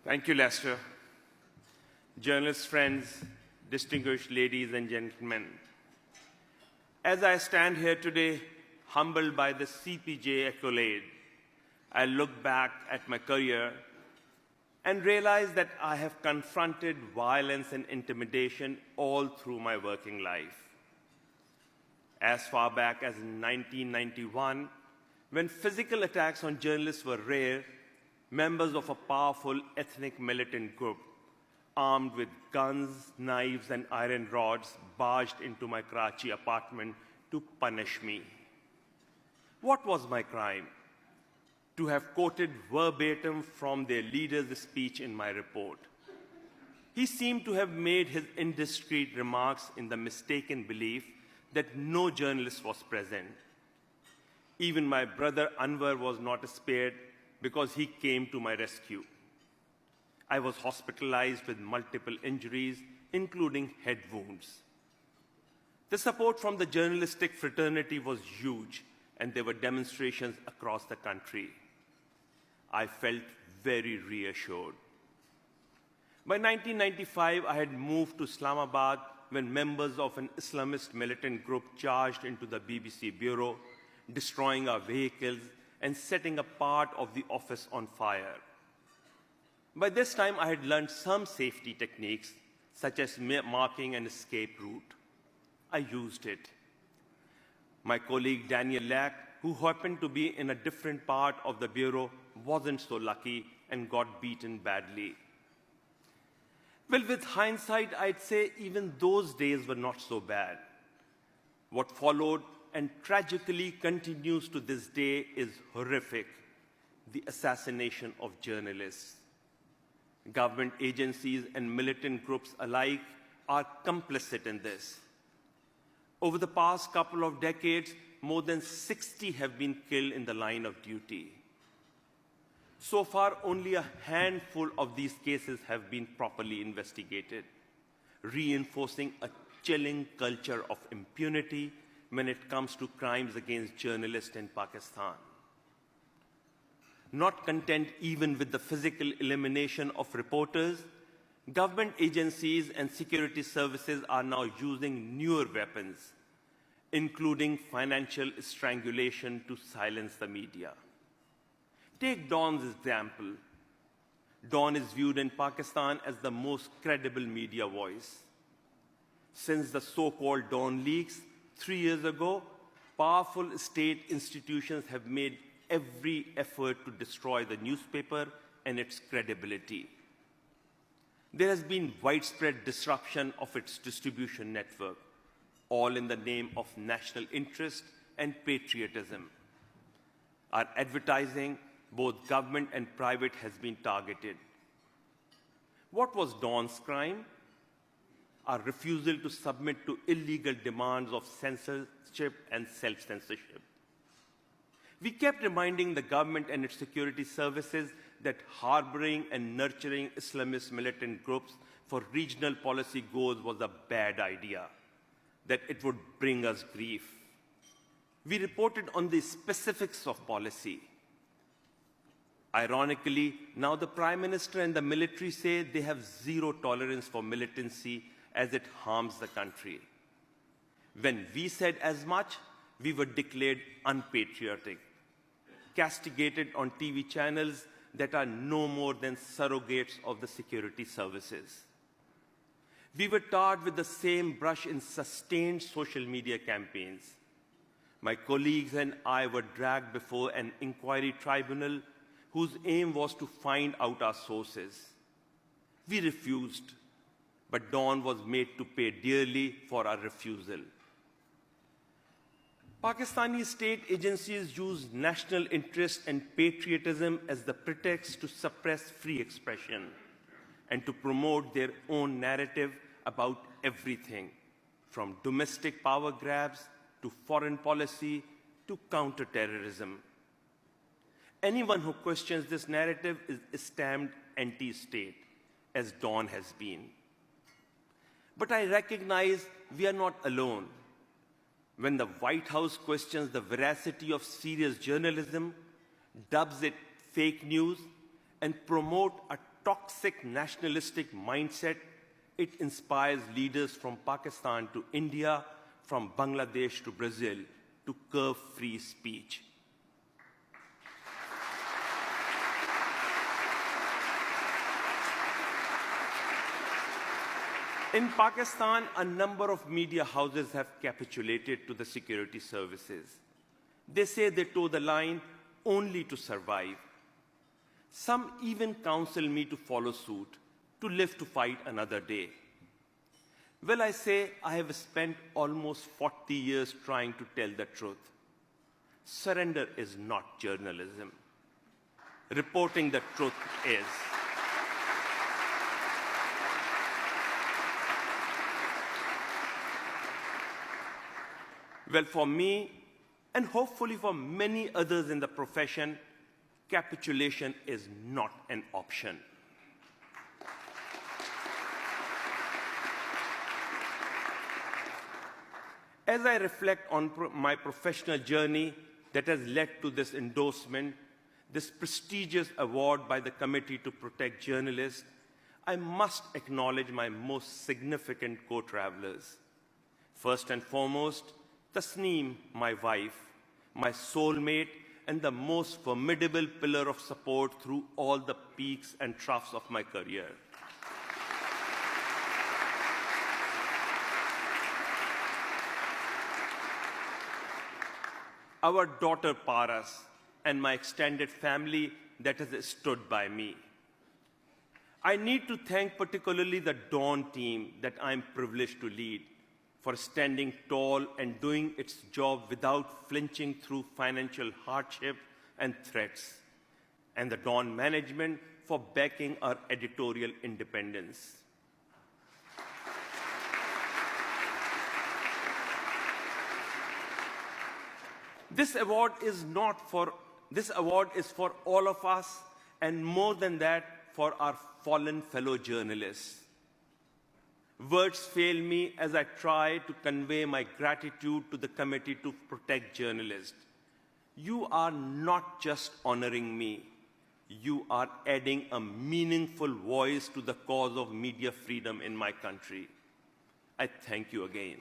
Thank you, Lester. Journalist friends, distinguished ladies and gentlemen, as I stand here today, humbled by the CPJ accolade, I look back at my career and realize that I have confronted violence and intimidation all through my working life. As far back as 1991, when physical attacks on journalists were rare, members of a powerful ethnic militant group, armed with guns, knives, and iron rods, barged into my Karachi apartment to punish me. What was my crime? To have quoted verbatim from their leader's speech in my report. He seemed to have made his indiscreet remarks in the mistaken belief that no journalist was present. Even my brother Anwar was not spared because he came to my rescue. I was hospitalized with multiple injuries, including head wounds. The support from the journalistic fraternity was huge, and there were demonstrations across the country. I felt very reassured. By 1995, I had moved to Islamabad when members of an Islamist militant group charged into the BBC bureau, destroying our vehicles and setting a part of the office on fire. By this time, I had learned some safety techniques, such as marking an escape route. I used it. My colleague Daniel Lack, who happened to be in a different part of the bureau, wasn't so lucky and got beaten badly. Well, with hindsight, I'd say even those days were not so bad. What followed and tragically continues to this day is horrific: the assassination of journalists. Government agencies and militant groups alike are complicit in this. Over the past couple of decades, more than 60 have been killed in the line of duty. So far, only a handful of these cases have been properly investigated, reinforcing a chilling culture of impunity when it comes to crimes against journalists in Pakistan. Not content even with the physical elimination of reporters, government agencies and security services are now using newer weapons, including financial strangulation to silence the media. Take Dawn's example. Dawn is viewed in Pakistan as the most credible media voice. Since the so-called Dawn leaks 3 years ago, powerful state institutions have made every effort to destroy the newspaper and its credibility. There has been widespread disruption of its distribution network, all in the name of national interest and patriotism. Our advertising, both government and private, has been targeted. What was Dawn's crime? Our refusal to submit to illegal demands of censorship and self-censorship. We kept reminding the government and its security services that harboring and nurturing Islamist militant groups for regional policy goals was a bad idea, that it would bring us grief. We reported on the specifics of policy. Ironically, now the Prime Minister and the military say they have zero tolerance for militancy as it harms the country. When we said as much, we were declared unpatriotic, castigated on TV channels that are no more than surrogates of the security services. We were tarred with the same brush in sustained social media campaigns. My colleagues and I were dragged before an inquiry tribunal whose aim was to find out our sources. We refused, but Dawn was made to pay dearly for our refusal. Pakistani state agencies use national interest and patriotism as the pretext to suppress free expression and to promote their own narrative about everything, from domestic power grabs to foreign policy to counterterrorism. Anyone who questions this narrative is stamped anti-state, as Dawn has been. But I recognize we are not alone. When the White House questions the veracity of serious journalism, dubs it fake news, and promote a toxic nationalistic mindset, it inspires leaders from Pakistan to India, from Bangladesh to Brazil, to curb free speech. In Pakistan, a number of media houses have capitulated to the security services. They say they toe the line only to survive. Some even counsel me to follow suit, to live to fight another day. Well, I say I have spent almost 40 years trying to tell the truth. Surrender is not journalism. Reporting the truth is. Well, for me, and hopefully for many others in the profession, capitulation is not an option. As I reflect on my professional journey that has led to this endorsement, this prestigious award by the Committee to Protect Journalists, I must acknowledge my most significant co-travelers. First and foremost, Tasneem, my wife, my soulmate, and the most formidable pillar of support through all the peaks and troughs of my career. Our daughter Paras, and my extended family that has stood by me. I need to thank particularly the Dawn team that I'm privileged to lead, for standing tall and doing its job without flinching through financial hardship and threats, and the Dawn management for backing our editorial independence. This award is for all of us, and more than that, for our fallen fellow journalists. Words fail me as I try to convey my gratitude to the Committee to Protect Journalists. You are not just honoring me, you are adding a meaningful voice to the cause of media freedom in my country. I thank you again.